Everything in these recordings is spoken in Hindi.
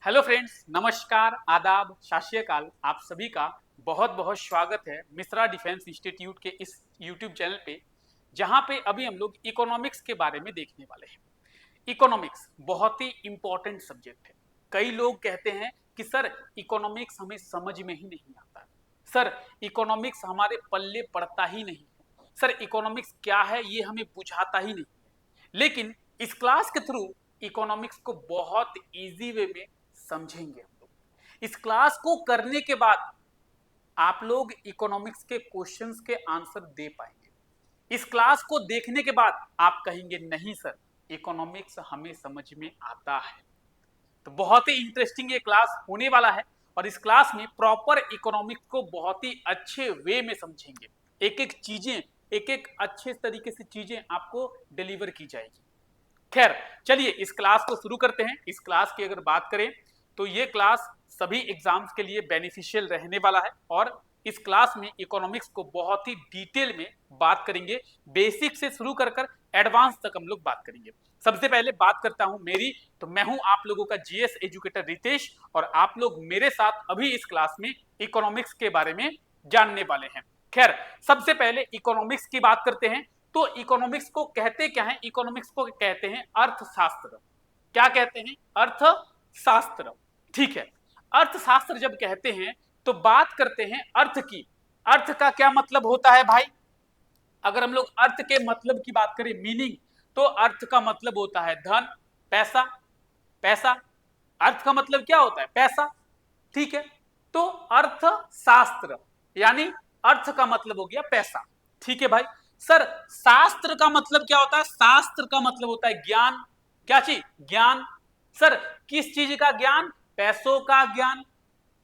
हेलो फ्रेंड्स, नमस्कार, आदाब, सत श्री अकाल। आप सभी का बहुत बहुत स्वागत है मिश्रा डिफेंस इंस्टीट्यूट के इस यूट्यूब चैनल पे, जहां पे अभी हम लोग इकोनॉमिक्स के बारे में देखने वाले हैं। इकोनॉमिक्स बहुत ही इंपॉर्टेंट सब्जेक्ट है। कई लोग कहते हैं कि सर इकोनॉमिक्स हमें समझ में ही नहीं आता, सर इकोनॉमिक्स हमारे पल्ले पड़ता ही नहीं है, सर इकोनॉमिक्स क्या है ये हमें बुझाता ही नहीं है। लेकिन इस क्लास के थ्रू इकोनॉमिक्स को बहुत इजी वे में समझेंगे हम लोग। इस क्लास को करने के बाद आप लोग इकोनॉमिक्स के क्वेश्चंस के आंसर दे पाएंगे। इस क्लास को देखने के बाद आप कहेंगे नहीं सर इकोनॉमिक्स हमें समझ में आता है। तो बहुत ही इंटरेस्टिंग ये क्लास होने वाला है और इस क्लास में प्रॉपर इकोनॉमिक्स को बहुत ही अच्छे वे में समझेंगे। एक एक चीजें, एक एक अच्छे तरीके से चीजें आपको डिलीवर की जाएगी। खैर चलिए इस क्लास को शुरू करते हैं। इस क्लास की अगर बात करें तो ये क्लास सभी एग्जाम्स के लिए बेनिफिशियल रहने वाला है और इस क्लास में इकोनॉमिक्स को बहुत ही डिटेल में बात करेंगे। बेसिक से शुरू कर कर एडवांस तक हम लोग बात करेंगे। सबसे पहले बात करता हूं मेरी, तो मैं हूं आप लोगों का जीएस एजुकेटर रितेश और आप लोग मेरे साथ अभी इस क्लास में इकोनॉमिक्स के बारे में जानने वाले हैं। खैर सबसे पहले इकोनॉमिक्स की बात करते हैं। तो इकोनॉमिक्स को कहते क्या है? इकोनॉमिक्स को कहते हैं अर्थशास्त्र। क्या कहते हैं? अर्थशास्त्र। ठीक है, अर्थशास्त्र जब कहते हैं तो बात करते हैं अर्थ की। अर्थ का क्या मतलब होता है भाई? अगर हम लोग अर्थ के मतलब की बात करें, मीनिंग, तो अर्थ का मतलब होता है धन, पैसा। पैसा, अर्थ का मतलब क्या होता है? पैसा। ठीक है, तो अर्थशास्त्र यानी अर्थ का मतलब हो गया पैसा। ठीक है भाई। सर शास्त्र का मतलब क्या होता है? शास्त्र का मतलब होता है ज्ञान। क्या चीज? ज्ञान। सर किस चीज का ज्ञान? पैसों का ज्ञान।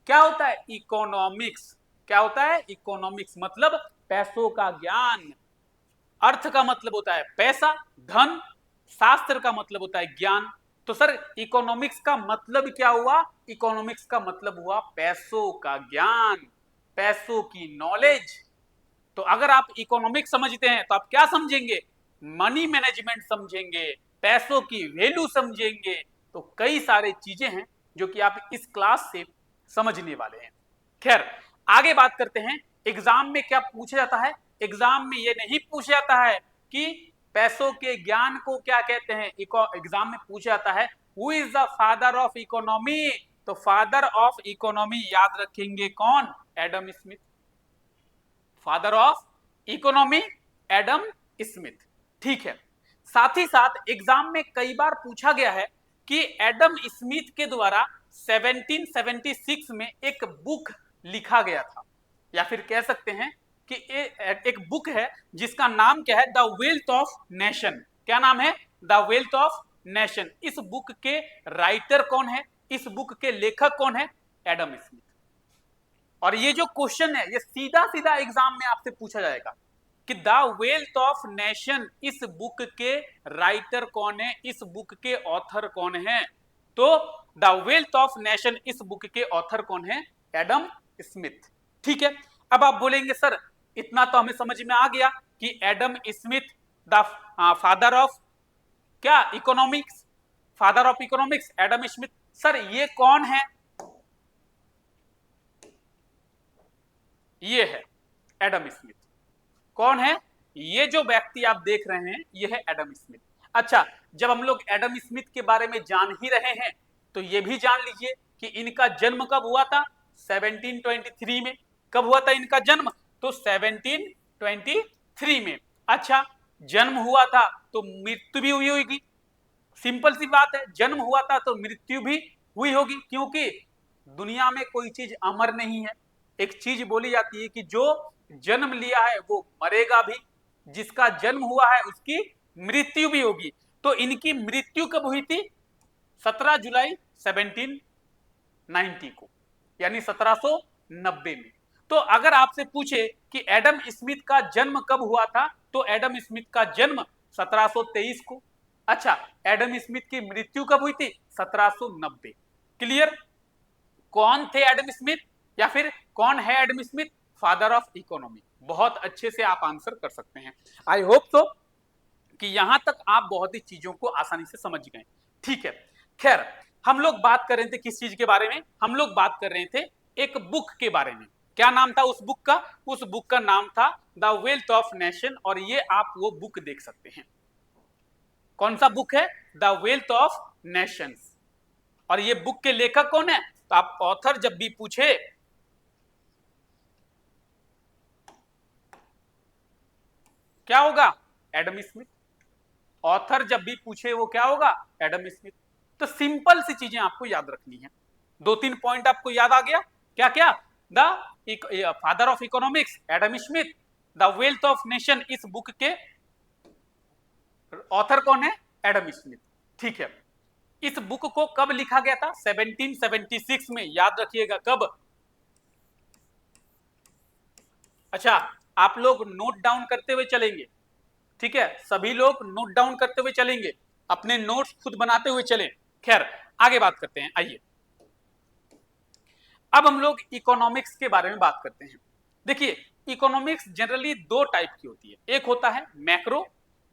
क्या होता है? इकोनॉमिक्स। क्या होता है? इकोनॉमिक्स मतलब पैसों का ज्ञान। अर्थ का मतलब होता है पैसा, धन। शास्त्र का मतलब होता है ज्ञान। तो सर इकोनॉमिक्स का मतलब क्या हुआ? इकोनॉमिक्स का मतलब हुआ पैसों का ज्ञान, पैसों की नॉलेज। तो अगर आप इकोनॉमिक्स समझते हैं तो आप क्या समझेंगे? मनी मैनेजमेंट समझेंगे, पैसों की वैल्यू समझेंगे। तो कई सारे चीजें हैं जो कि आप इस क्लास से समझने वाले हैं। खैर आगे बात करते हैं। एग्जाम में क्या पूछा जाता है? एग्जाम में ये नहीं पूछा जाता है कि पैसों के ज्ञान को क्या कहते हैं। एग्जाम में पूछा जाता है who is the father of economy. तो फादर ऑफ इकोनॉमी याद रखेंगे कौन? Adam Smith. Father of economy Adam Smith. ठीक है, साथ ही साथ एग्जाम में कई बार पूछा गया है कि एडम स्मिथ के द्वारा 1776 में एक बुक लिखा गया था, या फिर कह सकते हैं कि एक बुक है जिसका नाम क्या है? The wealth of nation. क्या नाम है? The wealth of nation. इस बुक के राइटर कौन है? इस बुक के लेखक कौन है? Adam Smith. और ये जो क्वेश्चन है ये सीधा सीधा एग्जाम में आपसे पूछा जाएगा कि द वेल्थ ऑफ नेशन, इस बुक के राइटर कौन है? इस बुक के ऑथर कौन है? तो द वेल्थ ऑफ नेशन, इस बुक के ऑथर कौन है? Adam Smith. ठीक है, अब आप बोलेंगे सर इतना तो हमें समझ में आ गया कि Adam Smith the father of क्या? Economics. Father of economics Adam Smith. Sir ये कौन है? ये है एडम स्मिथ। कौन है? ये जो व्यक्ति आप देख रहे हैं ये है एडम स्मिथ। अच्छा, जब हम लोग एडम स्मिथ के बारे में जान ही रहे हैं तो ये भी जान लीजिए कि इनका जन्म कब हुआ था? 1723 में। कब हुआ था इनका जन्म? तो 1723 में। अच्छा, जन्म हुआ था तो मृत्यु भी हुई होगी। सिंपल सी बात है, जन्म हुआ था तो मृत्यु भी हुई होगी, क्योंकि दुनिया में कोई चीज अमर नहीं है। एक चीज बोली जाती है कि जो जन्म लिया है वो मरेगा भी, जिसका जन्म हुआ है उसकी मृत्यु भी होगी। तो इनकी मृत्यु कब हुई थी? 17 जुलाई 1790 को, यानी 1790 में। तो अगर आपसे पूछे कि एडम स्मिथ का जन्म कब हुआ था, तो एडम स्मिथ का जन्म 1723 को। अच्छा, एडम स्मिथ की मृत्यु कब हुई थी? 1790। क्लियर? कौन थे एडम स्मिथ, या फिर कौन है Adam Smith? Father of economy. बहुत अच्छे से आप आंसर कर सकते हैं। आई होप सो कि यहां तक आप बहुत ही चीजों को आसानी से समझ गए। ठीक है, खैर हम लोग बात कर रहे थे किस चीज के बारे में? हम लोग बात कर रहे थे एक बुक के बारे में। क्या नाम था उस बुक का? उस बुक का नाम था द वेल्थ ऑफ नेशन, और ये आप वो बुक देख सकते हैं। कौन सा बुक है? The wealth of Nations. और ये बुक के लेखक कौन है? तो आप ऑथर जब भी पूछे क्या होगा? Adam Smith. ऑथर जब भी पूछे वो क्या होगा? Adam Smith. तो सिंपल सी चीजें आपको याद रखनी है। 2-3 पॉइंट आपको याद आ गया? क्या क्या? The father of economics Adam Smith, the wealth of nation इस बुक के ऑथर कौन है? Adam Smith. ठीक है, इस बुक को कब लिखा गया था? 1776 में। याद रखिएगा कब। अच्छा, आप लोग नोट डाउन करते हुए चलेंगे, ठीक है? सभी लोग नोट डाउन करते हुए चलेंगे, अपने नोट्स खुद बनाते हुए चलें। खैर, आगे बात करते हैं। आइए अब हम लोग इकोनॉमिक्स के बारे में बात करते हैं। देखिए, इकोनॉमिक्स जनरली दो टाइप की होती है। एक होता है मैक्रो,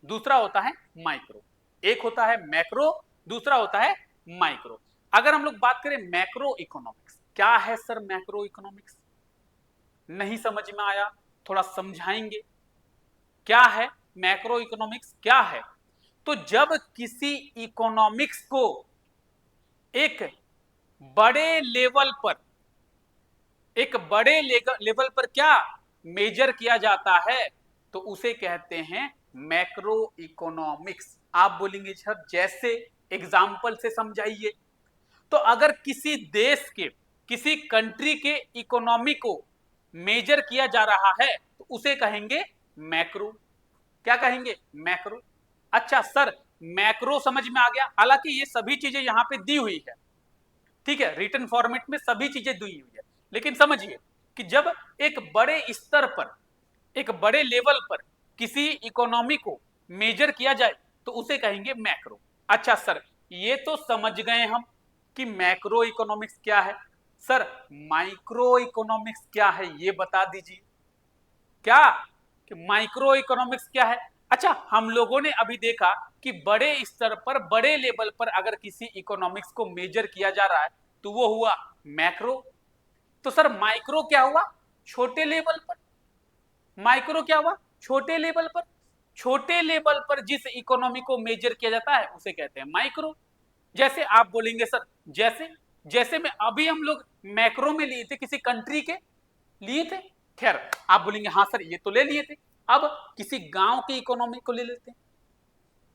दूसरा होता है माइक्रो। एक होता है मैक्रो, दूसरा होता है माइक्रो। अगर हम लोग बात करें मैक्रो इकोनॉमिक्स, क्या है सर मैक्रो इकोनॉमिक्स? नहीं समझ में आया? थोड़ा समझाएंगे क्या है मैक्रो इकोनॉमिक्स, क्या है? तो जब किसी इकोनॉमिक्स को एक बड़े लेवल पर, एक बड़े लेवल पर क्या मेजर किया जाता है, तो उसे कहते हैं मैक्रो इकोनॉमिक्स। आप बोलेंगे सर जैसे, एग्जाम्पल से समझाइए। तो अगर किसी देश के, किसी कंट्री के इकोनॉमी को मेजर किया जा रहा है तो उसे कहेंगे मैक्रो। क्या कहेंगे? मैक्रो। अच्छा सर, मैक्रो समझ में आ गया। हालांकि ये सभी चीजें यहां पे दी हुई है, ठीक है, रिटन फॉर्मेट में सभी चीजें दी हुई है। लेकिन समझिए कि जब एक बड़े स्तर पर, एक बड़े लेवल पर किसी इकोनॉमी को मेजर किया जाए तो उसे कहेंगे मैक्रो। अच्छा सर, ये तो समझ गए हम कि मैक्रो इकोनॉमिक्स क्या है। सर, माइक्रो इकोनॉमिक्स क्या है ये बता दीजिए। क्या कि माइक्रो इकोनॉमिक्स क्या है? अच्छा, हम लोगों ने अभी देखा कि बड़े स्तर पर, बड़े लेवल पर अगर किसी इकोनॉमिक्स को मेजर किया जा रहा है तो वो हुआ मैक्रो। तो सर माइक्रो क्या हुआ? छोटे लेवल पर। माइक्रो क्या हुआ? छोटे लेवल पर। छोटे लेवल पर जिस इकोनॉमी को मेजर किया जाता है उसे कहते हैं माइक्रो। जैसे आप बोलेंगे सर, जैसे जैसे में अभी हम लोग मैक्रो में लिए थे, किसी कंट्री के लिए थे। खैर, आप बोलेंगे हाँ सर ये तो ले लिए थे। अब किसी गांव की इकोनॉमी को ले लेते हैं।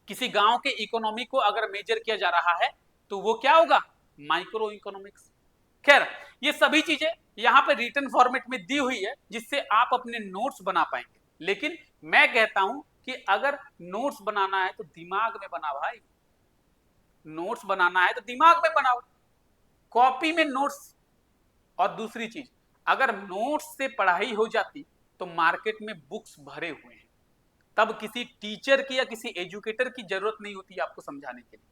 किसी गांव के इकोनॉमी को अगर मेजर किया जा रहा है तो वो क्या होगा? Micro economics. खैर, ये सभी चीजें यहां पे रिटन फॉर्मेट में दी हुई है जिससे आप अपने नोट्स बना पाएंगे। लेकिन मैं कहता हूं कि अगर नोट्स बनाना है तो दिमाग में बना भाई। नोट्स बनाना है तो दिमाग में बनाओ, कॉपी में नोट्स। और दूसरी चीज, अगर नोट्स से पढ़ाई हो जाती तो मार्केट में बुक्स भरे हुए हैं, तब किसी टीचर की या किसी एजुकेटर की जरूरत नहीं होती आपको समझाने के लिए।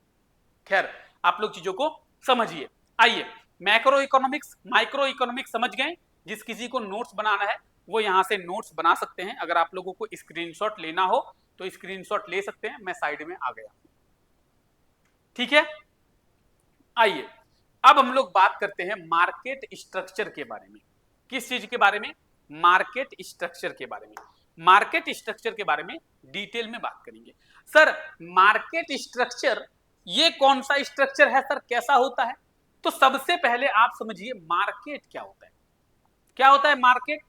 खैर, आप लोग चीजों को समझिए। आइए, मैक्रो इकोनॉमिक्स, माइक्रो इकोनॉमिक्स समझ गए। जिस किसी को नोट्स बनाना है वो यहां से नोट्स बना सकते हैं। अगर आप लोगों को स्क्रीनशॉट लेना हो तो स्क्रीनशॉट ले सकते हैं, मैं साइड में आ गया। ठीक है, आइए अब हम लोग बात करते हैं मार्केट स्ट्रक्चर के बारे में। किस चीज के बारे में? मार्केट स्ट्रक्चर के बारे में। मार्केट स्ट्रक्चर के बारे में डिटेल में बात करेंगे। सर, मार्केट स्ट्रक्चर ये कौन सा स्ट्रक्चर है सर, कैसा होता है? तो सबसे पहले आप समझिए मार्केट क्या होता है। क्या होता है मार्केट?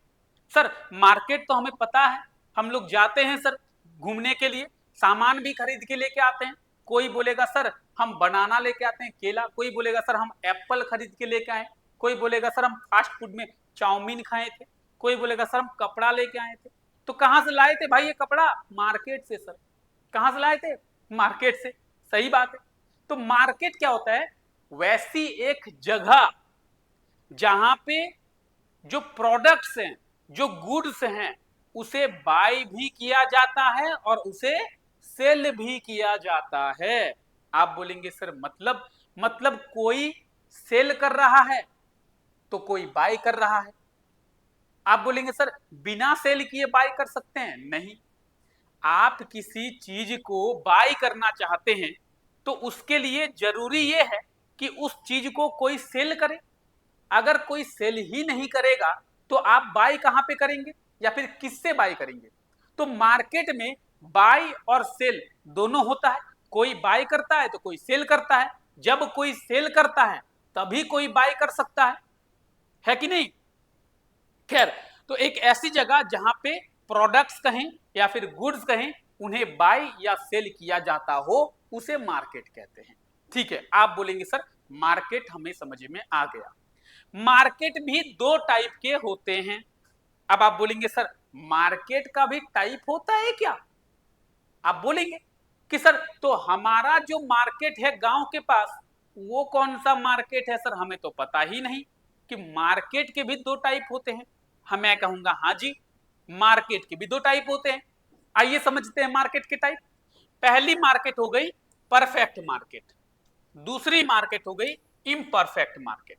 सर, मार्केट तो हमें पता है, हम लोग जाते हैं सर घूमने के लिए, सामान भी खरीद के लेके आते हैं। कोई बोलेगा सर हम बनाना लेके आते हैं, केला। कोई बोलेगा सर हम एप्पल खरीद के लेके आए। कोई बोलेगा सर हम फास्ट फूड में चाउमीन खाए थे। कोई बोलेगा सर हम कपड़ा लेके आए थे। तो कहां से लाए थे भाई ये कपड़ा? मार्केट से सर। कहां से लाए थे? मार्केट से। सही बात है। तो मार्केट क्या होता है? वैसी एक जगह जहां पे जो प्रोडक्ट्स हैं, जो गुड्स हैं, उसे बाय भी किया जाता है और उसे सेल भी किया जाता है। आप बोलेंगे सर मतलब कोई सेल कर रहा है तो कोई बाय कर रहा है। आप बोलेंगे सर बिना सेल किए बाय कर सकते हैं? नहीं। आप किसी चीज को बाय करना चाहते हैं तो उसके लिए जरूरी यह है कि उस चीज को कोई सेल करे। अगर कोई सेल ही नहीं करेगा तो आप बाय कहां पे करेंगे या फिर किससे बाय करेंगे? तो मार्केट में बाय और सेल दोनों होता है। कोई बाय करता है तो कोई सेल करता है। जब कोई सेल करता है तभी कोई बाय कर सकता है कि नहीं? खैर, तो एक ऐसी जगह जहां पे प्रोडक्ट्स कहें या फिर गुड्स कहें, उन्हें बाय या सेल किया जाता हो, उसे मार्केट कहते हैं। ठीक है, आप बोलेंगे सर मार्केट हमें समझ में आ गया। मार्केट भी दो टाइप के होते हैं। अब आप बोलेंगे सर मार्केट का भी टाइप होता है क्या? आप बोलेंगे कि सर तो हमारा जो मार्केट है गांव के पास, वो कौन सा मार्केट है? सर हमें तो पता ही नहीं कि मार्केट के भी दो टाइप होते हैं। मैं कहूंगा हाँ जी, मार्केट के भी दो टाइप होते हैं। आइए समझते हैं मार्केट के टाइप। पहली मार्केट हो गई परफेक्ट मार्केट, दूसरी मार्केट हो गई इम्परफेक्ट मार्केट।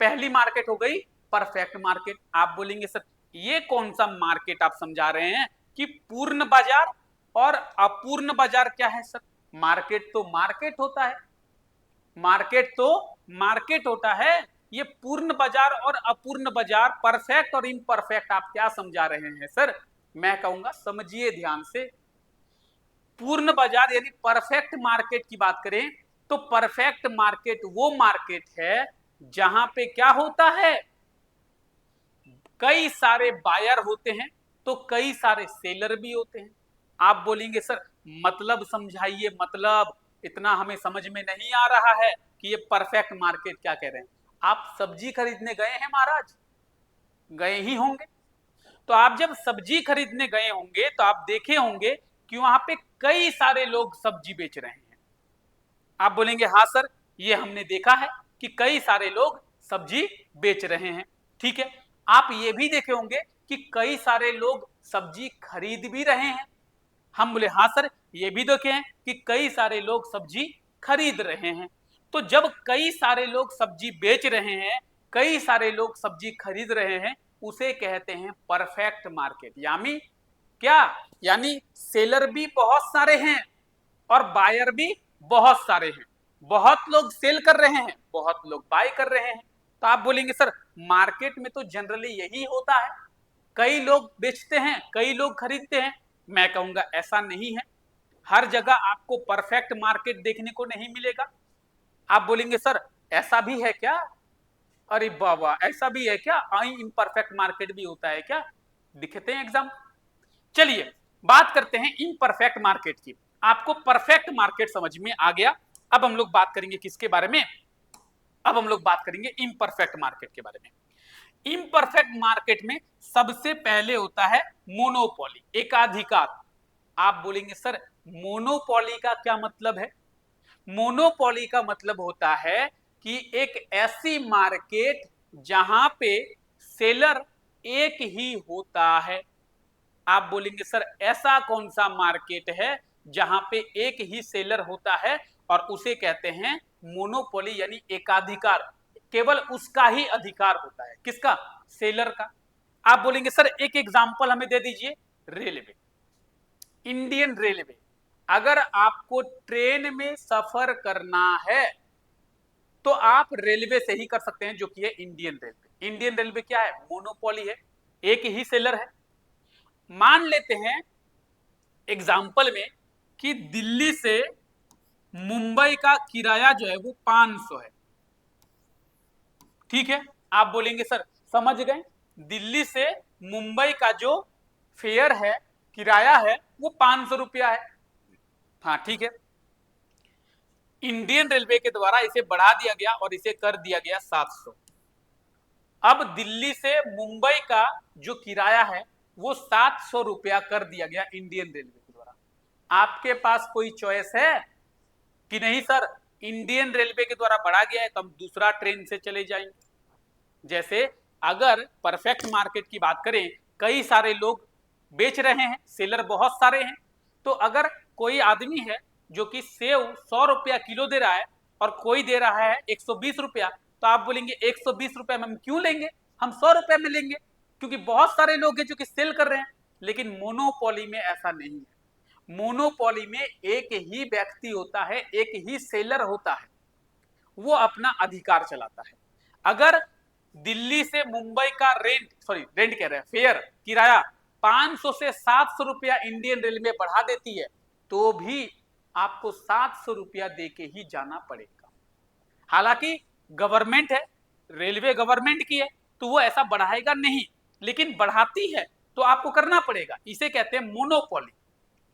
पहली मार्केट हो गई परफेक्ट मार्केट। आप बोलेंगे सर ये कौन सा मार्केट आप समझा रहे हैं कि पूर्ण बाजार और अपूर्ण बाजार क्या है? सर मार्केट तो मार्केट होता है, मार्केट तो मार्केट होता है। ये पूर्ण बाजार और अपूर्ण बाजार, परफेक्ट और इम्परफेक्ट आप क्या समझा रहे हैं? सर मैं कहूंगा समझिए ध्यान से। पूर्ण बाजार यानी परफेक्ट मार्केट की बात करें तो परफेक्ट मार्केट वो मार्केट है जहां पे क्या होता है, कई सारे बायर होते हैं तो कई सारे सेलर भी होते हैं। आप बोलेंगे सर मतलब समझाइए, मतलब इतना हमें समझ में नहीं आ रहा है कि ये परफेक्ट मार्केट क्या कह रहे हैं। आप सब्जी खरीदने गए हैं महाराज? गए ही होंगे। तो आप जब सब्जी खरीदने गए होंगे तो आप देखे होंगे कि वहां पे कई सारे लोग सब्जी बेच रहे हैं। आप बोलेंगे हाँ सर ये हमने देखा है कि कई सारे लोग सब्जी बेच रहे हैं। ठीक है, आप ये भी देखे होंगे कि कई सारे लोग सब्जी खरीद भी रहे हैं। हम बोले हाँ सर ये भी देखे हैं कि कई सारे लोग सब्जी खरीद रहे हैं। तो जब कई सारे लोग सब्जी बेच रहे हैं, कई सारे लोग सब्जी खरीद रहे हैं, उसे कहते हैं परफेक्ट मार्केट। यानी क्या? यानी सेलर भी बहुत सारे हैं और बायर भी बहुत सारे हैं। बहुत लोग सेल कर रहे हैं, बहुत लोग बाय कर रहे हैं। तो आप बोलेंगे सर मार्केट में तो जनरली यही होता है, कई लोग बेचते हैं कई लोग खरीदते हैं। मैं कहूंगा ऐसा नहीं है, हर जगह आपको परफेक्ट मार्केट देखने को नहीं मिलेगा। आप बोलेंगे सर ऐसा भी है क्या? अरे बाबा ऐसा भी है क्या? इम्परफेक्ट मार्केट भी होता है क्या? दिखते हैं एग्जाम। चलिए बात करते हैं इम्परफेक्ट मार्केट की। आपको परफेक्ट मार्केट समझ में आ गया। अब हम लोग बात करेंगे किसके बारे में? अब हम लोग बात करेंगे इम्परफेक्ट मार्केट के बारे में। इम्परफेक्ट मार्केट में सबसे पहले होता है मोनोपोली, एकाधिकार। आप बोलेंगे सर मोनोपोली का क्या मतलब है? मोनोपोली का मतलब होता है कि एक ऐसी मार्केट जहां पे सेलर एक ही होता है। आप बोलेंगे सर ऐसा कौन सा मार्केट है जहां पे एक ही सेलर होता है और उसे कहते हैं मोनोपोली यानी एकाधिकार। केवल उसका ही अधिकार होता है। किसका? सेलर का। आप बोलेंगे सर एक एग्जांपल हमें दे दीजिए। Railway, Indian railway. अगर आपको ट्रेन में सफर करना है तो आप रेलवे से ही कर सकते हैं, जो कि है इंडियन रेलवे। इंडियन रेलवे क्या है? मोनोपोली है, एक ही सेलर है। मान लेते हैं एग्जाम्पल में कि दिल्ली से मुंबई का किराया जो है वो 500 है। ठीक है, आप बोलेंगे सर समझ गए, दिल्ली से मुंबई का जो फेयर है, किराया है, वो 500 रुपया है। हाँ ठीक है, इंडियन रेलवे के द्वारा इसे बढ़ा दिया गया और इसे कर दिया गया 700। अब दिल्ली से मुंबई का जो किराया है वो 700 रुपया कर दिया गया इंडियन रेलवे के द्वारा। आपके पास कोई चॉइस है कि नहीं सर इंडियन रेलवे के द्वारा बढ़ा गया है तो हम दूसरा ट्रेन से चले जाएंगे? जैसे अगर परफेक्ट मार्केट की बात करें, कई सारे लोग बेच रहे हैं, सेलर बहुत सारे हैं, तो अगर कोई आदमी है जो कि सेव 100 रुपया किलो दे रहा है और कोई दे रहा है 120 रुपया, तो आप बोलेंगे 120 रुपया में हम क्यों लेंगे, हम 100 रुपया में लेंगे, क्योंकि बहुत सारे लोग हैं जो कि सेल कर रहे हैं। लेकिन मोनोपोली में ऐसा नहीं है। मोनोपोली में एक ही व्यक्ति होता है, एक ही सेलर होता है, वो अपना अधिकार चलाता है। अगर दिल्ली से मुंबई का रेंट कह रहे हैं, फेयर किराया 500 से 700 रुपया इंडियन रेलवे बढ़ा देती है, तो भी आपको 700 रुपया दे के ही जाना पड़ेगा। हालांकि गवर्नमेंट है, रेलवे गवर्नमेंट की है, तो वो ऐसा बढ़ाएगा नहीं, लेकिन बढ़ाती है तो आपको करना पड़ेगा। इसे कहते हैं मोनोपोली।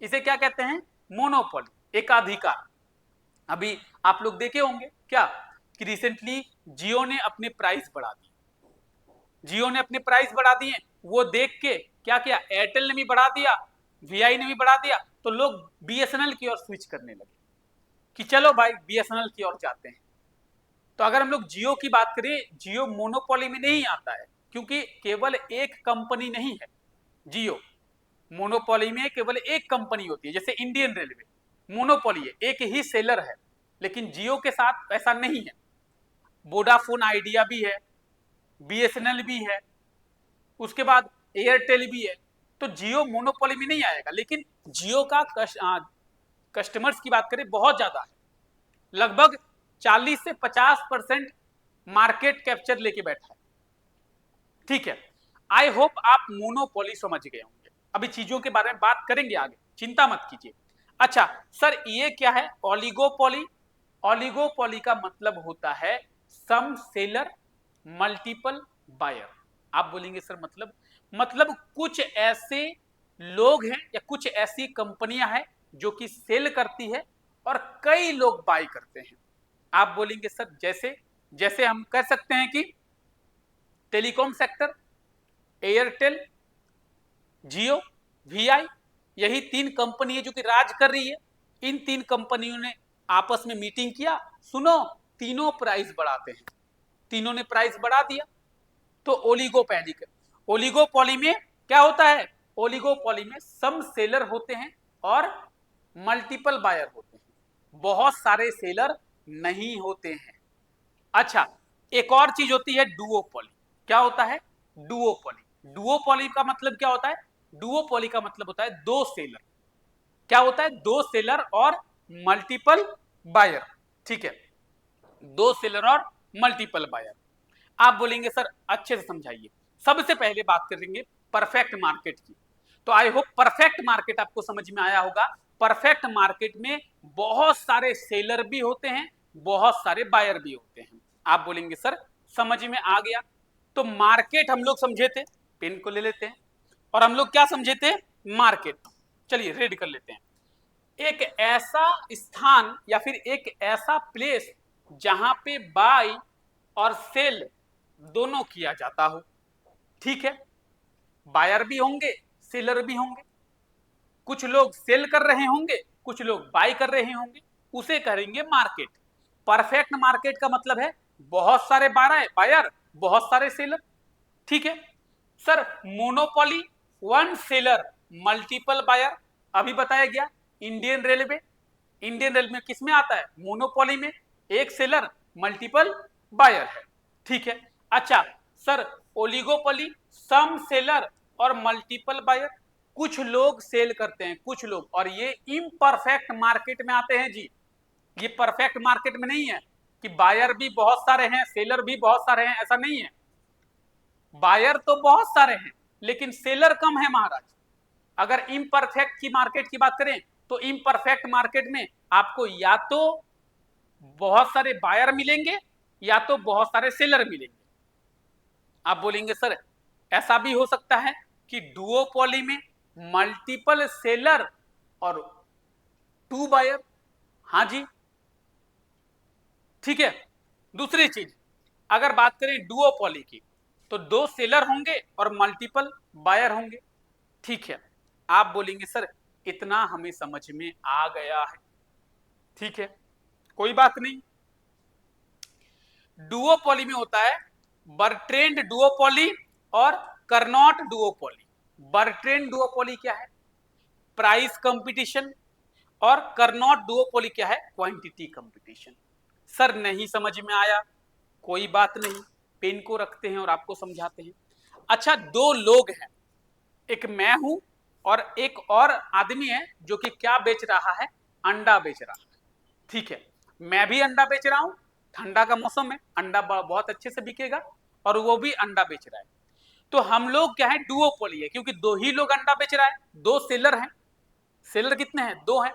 इसे क्या कहते हैं? मोनोपोली, एकाधिकार। अभी आप लोग देखे होंगे क्या कि रिसेंटली जियो ने अपने प्राइस बढ़ा दिए। जियो ने अपने प्राइस बढ़ा दिए, वो देख के क्या किया, एयरटेल ने भी बढ़ा दिया, वीआई ने भी बढ़ा दिया, तो लोग बीएसएनएल की ओर स्विच करने लगे कि चलो भाई बीएसएनएल की ओर जाते हैं। तो अगर हम लोग जियो की बात करें, जियो मोनोपोली में नहीं आता है, क्योंकि केवल एक कंपनी नहीं है जियो। मोनोपोली में केवल एक कंपनी होती है, जैसे इंडियन रेलवे मोनोपोली है, एक ही सेलर है। लेकिन जियो के साथ ऐसा नहीं है, वोडाफोन आइडिया भी है, बीएसएनएल भी है, उसके बाद एयरटेल भी है। तो जियो मोनोपोली में नहीं आएगा। लेकिन जियो का कस्टमर्स की बात करें बहुत ज्यादा है, लगभग 40 से 50% मार्केट कैप्चर लेके बैठा है। ठीक है, आई होप आप मोनोपोली समझ गए होंगे। अभी चीजों के बारे में बात करेंगे आगे, चिंता मत कीजिए। अच्छा सर, ये क्या है ओलिगोपोली? ओलिगोपोली का मतलब होता है सम सेलर मल्टीपल बायर। आप बोलेंगे सर मतलब कुछ ऐसे लोग हैं या कुछ ऐसी कंपनियां हैं जो कि सेल करती है और कई लोग बाय करते हैं। आप बोलेंगे सर जैसे हम कह सकते हैं कि टेलीकॉम सेक्टर, एयरटेल, जियो, वीआई, यही 3 कंपनी है जो कि राज कर रही है। इन 3 कंपनियों ने आपस में मीटिंग किया, सुनो तीनों प्राइस बढ़ाते हैं, तीनों ने प्राइस बढ़ा दिया, तो ओलिगोपोली में क्या होता है? ओलिगोपोली में सम सेलर होते हैं और मल्टीपल बायर होते हैं, बहुत सारे सेलर नहीं होते हैं। अच्छा, एक और चीज होती है डुओपोली। क्या होता है? डुओपोली। डुओपोली का मतलब क्या होता है? डुओपोली का मतलब होता है 2 सेलर। क्या होता है? 2 सेलर और मल्टीपल बायर। ठीक है, 2 सेलर और मल्टीपल बायर। आप बोलेंगे सर अच्छे से समझाइए। सबसे पहले बात करेंगे परफेक्ट मार्केट की। तो आई होप परफेक्ट मार्केट आपको समझ में आया होगा। परफेक्ट मार्केट में बहुत सारे सेलर भी होते हैं, बहुत सारे बायर भी होते हैं। आप बोलेंगे सर समझ में आ गया। तो मार्केट हम लोग समझे थे, पेन को ले लेते हैं, और हम लोग क्या समझे थे? मार्केट। चलिए रेड कर लेते हैं। एक ऐसा स्थान या फिर एक ऐसा प्लेस जहां पे बाय और सेल दोनों किया जाता हो। ठीक है, बायर भी होंगे, सेलर भी होंगे, कुछ लोग सेल कर रहे होंगे, कुछ लोग बाय कर रहे होंगे, उसे करेंगे मार्केट। परफेक्ट मार्केट का मतलब है बहुत सारे बायर, बहुत सारे सेलर। ठीक है sir, monopoly 1 seller multiple buyer, अभी बताया गया। इंडियन रेलवे किस में आता है? मोनोपोली में, एक सेलर मल्टीपल बायर है। ठीक है, अच्छा सर, ओलिगोपोली सम सेलर और मल्टीपल बायर, कुछ लोग सेल करते हैं, कुछ लोग, और ये इम्परफेक्ट मार्केट में आते हैं जी। ये परफेक्ट मार्केट में नहीं है कि बायर भी बहुत सारे हैं, सेलर भी बहुत सारे हैं, ऐसा नहीं है। बायर तो बहुत सारे हैं लेकिन सेलर कम है महाराज। अगर इम्परफेक्ट की मार्केट की बात करें तो इम्परफेक्ट मार्केट में आपको या तो बहुत सारे बायर मिलेंगे या तो बहुत सारे सेलर मिलेंगे। आप बोलेंगे सर ऐसा भी हो सकता है कि डुओपोली में मल्टीपल सेलर और 2 बायर? हाँ जी, ठीक है। दूसरी चीज, अगर बात करें डुओपोली की, तो 2 सेलर होंगे और मल्टीपल बायर होंगे। ठीक है, आप बोलेंगे सर इतना हमें समझ में आ गया है। ठीक है, कोई बात नहीं। डुओपोली में होता है बर्ट्रेंड डुओपोली और कर्नॉट डुओपोली। बर्ट्रेंड डुओपोली क्या है? प्राइस कंपटीशन, और कर्नॉट डुओपोली क्या है? Quantity competition. सर नहीं समझ में आया, कोई बात नहीं, पेन को रखते हैं और आपको समझाते हैं। अच्छा, 2 लोग हैं, एक मैं हूं और एक और आदमी है जो कि क्या बेच रहा है? अंडा बेच रहा है। ठीक है, मैं भी अंडा बेच रहा हूं ठंडा का मौसम है, अंडा बहुत अच्छे से बिकेगा और वो भी अंडा बेच रहा है। तो हम लोग क्या है, डुओपोली है, क्योंकि दो ही लोग अंडा बेच रहा है, दो सेलर हैं। सेलर कितने हैं? दो हैं।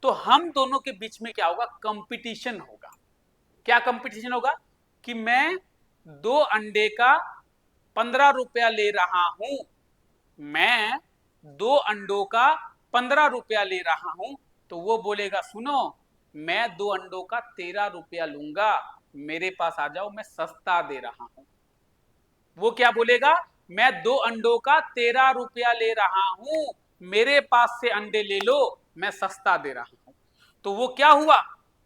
तो हम दोनों के बीच में क्या होगा? कंपटीशन होगा। क्या कंपटीशन होगा? कि मैं 2 अंडे का 15 रुपया ले रहा हूं, मैं 2 अंडों का 15 रुपया ले रहा हूं, तो वो बोलेगा सुनो, मैं 2 अंडों का 13 रुपया लूंगा, मेरे पास आ जाओ, मैं सस्ता दे रहा हूं। वो क्या बोलेगा? मैं 2 अंडों का 13 रुपया ले रहा हूं, मेरे पास से अंडे ले लो, मैं सस्ता दे रहा हूं। तो वो क्या हुआ?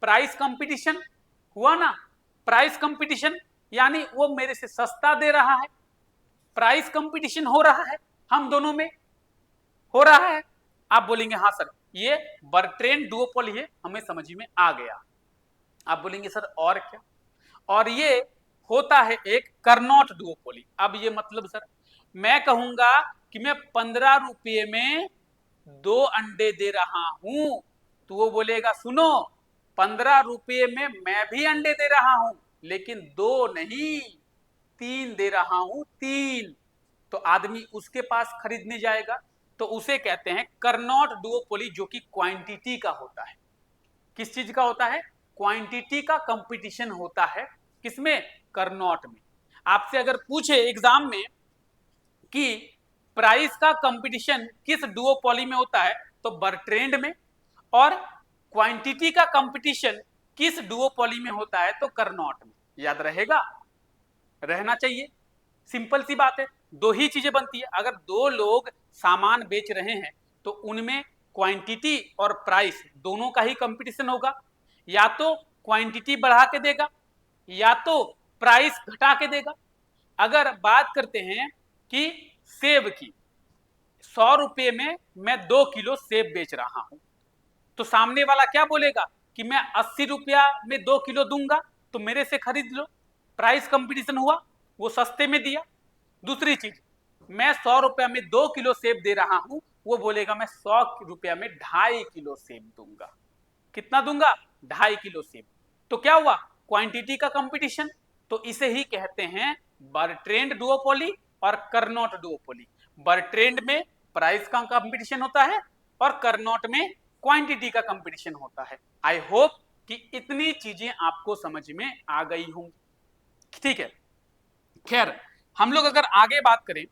प्राइस कंपटीशन हुआ ना। प्राइस कंपटीशन यानी वो मेरे से सस्ता दे रहा है, प्राइस कंपटीशन हो रहा है, हम दोनों में हो रहा है। आप बोलेंगे हाँ सर, ये बर्ट्रेंड डुओपोली है, हमें समझ में आ गया। आप बोलेंगे सर और क्या? और ये होता है एक करनॉट डुओपोली। अब ये मतलब सर, मैं कहूंगा कि मैं 15 रुपये में 2 अंडे दे रहा हूं, तो वो बोलेगा सुनो, 15 रुपये में मैं भी अंडे दे रहा हूं, लेकिन 2 नहीं 3 दे रहा हूं, 3। तो आदमी उसके पास खरीदने जाएगा, तो उसे कहते हैं करनॉट डुओपोली, जो कि क्वांटिटी का होता है। किस चीज का होता है? क्वांटिटी का कंपटीशन होता है। किसमें? करनॉट में। आपसे अगर पूछे एग्जाम में कि प्राइस का कंपटीशन किस डुओपोली में होता है, तो बर्ट्रेंड में। और क्वांटिटी का कंपटीशन किस डुओपोली में होता है, तो करनॉट में। याद रहेगा? रहना चाहिए। सिंपल सी बात है, दो ही चीजें बनती है। अगर दो लोग सामान बेच रहे हैं तो उनमें क्वांटिटी और प्राइस दोनों का ही कंपटीशन होगा। या तो क्वांटिटी बढ़ा के देगा या तो प्राइस घटा के देगा। अगर बात करते हैं कि सेब की, 100 रुपये में मैं 2 किलो सेब बेच रहा हूं, तो सामने वाला क्या बोलेगा कि मैं 80 रुपया में 2 किलो दूंगा, तो मेरे से खरीद लो। प्राइस कंपटीशन हुआ, वो सस्ते में दिया। दूसरी चीज, मैं 100 रुपया में 2 किलो सेब दे रहा हूं, वो बोलेगा मैं 100 रुपया में 2.5 किलो सेब दूंगा। कितना दूंगा? 2.5 किलो सेब। तो क्या हुआ? क्वांटिटी का कंपटीशन। तो इसे ही कहते हैं बर्ट्रेंड डुओपोली और करनॉट डुओपोली। बर्ट्रेंड में प्राइस का कंपटीशन होता है और करनॉट में क्वांटिटी का कंपटीशन होता है। आई होप कि इतनी चीजें आपको समझ में आ गई होंगी। ठीक है, खैर हम लोग अगर आगे बात करें,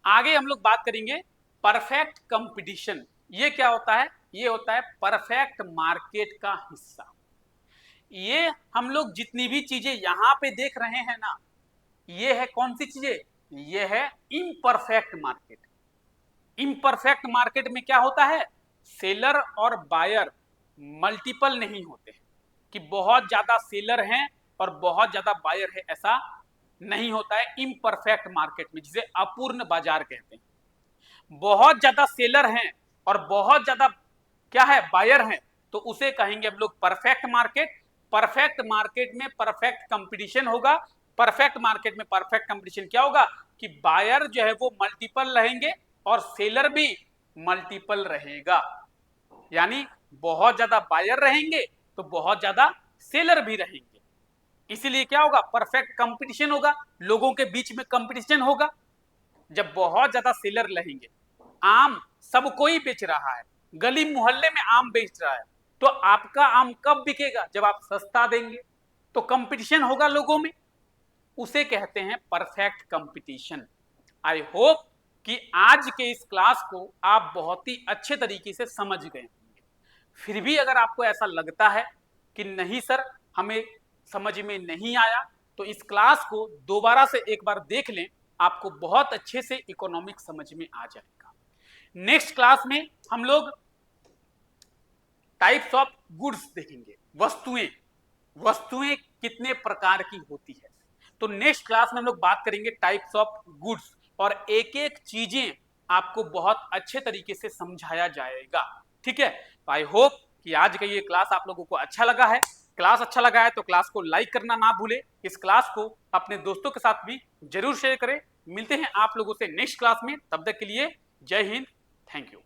आगे हम लोग बात करेंगे परफेक्ट कंपटीशन। ये क्या होता है? ये होता है परफेक्ट मार्केट का हिस्सा। ये हम लोग जितनी भी चीजें यहां पे देख रहे हैं ना, ये है कौन सी चीजें? ये है इम्परफेक्ट मार्केट। इम्परफेक्ट मार्केट में क्या होता है? सेलर और बायर मल्टीपल नहीं होते हैं, कि बहुत ज्यादा सेलर हैं और बहुत ज्यादा बायर है, ऐसा नहीं होता है इम्परफेक्ट मार्केट में, जिसे अपूर्ण बाजार कहते हैं। बहुत ज्यादा सेलर हैं और बहुत ज्यादा क्या है? बायर हैं, तो उसे कहेंगे हम लोग परफेक्ट मार्केट। परफेक्ट मार्केट में परफेक्ट कंपटीशन होगा। परफेक्ट मार्केट में परफेक्ट कंपटीशन क्या होगा? कि बायर जो है वो मल्टीपल रहेंगे और सेलर भी मल्टीपल रहेगा। यानी बहुत ज्यादा बायर रहेंगे तो बहुत ज्यादा सेलर भी रहेंगे। इसीलिए क्या होगा? परफेक्ट कंपटीशन होगा, लोगों के बीच में कंपटीशन होगा। जब बहुत ज्यादा सेलर रहेंगे, आम सब कोई बेच रहा है, गली मोहल्ले में आम बेच रहा है, तो आपका आम कब बिकेगा? जब आप सस्ता देंगे। तो कंपटीशन होगा लोगों में, उसे कहते हैं परफेक्ट कंपटीशन। आई होप कि आज के इस क्लास को आप बहुत ही अच्छे तरीके से समझ गए होंगे। फिर भी अगर आपको ऐसा लगता है कि नहीं सर हमें समझ में नहीं आया, तो इस क्लास को दोबारा से एक बार देख लें, आपको बहुत अच्छे से इकोनॉमिक्स समझ में आ जाएगा। नेक्स्ट क्लास में हम लोग टाइप्स ऑफ गुड्स देखेंगे। वस्तुएं, वस्तुएं कितने प्रकार की होती है। तो नेक्स्ट क्लास में हम लोग बात करेंगे टाइप्स ऑफ गुड्स, और एक एक चीजें आपको बहुत अच्छे तरीके से समझाया जाएगा। ठीक है, तो आई होप कि आज का ये क्लास आप लोगों को अच्छा लगा है। क्लास अच्छा लगा है तो क्लास को लाइक करना ना भूले, इस क्लास को अपने दोस्तों के साथ भी जरूर शेयर करें। मिलते हैं आप लोगों से नेक्स्ट क्लास में, तब तक के लिए जय हिंद, थैंक यू।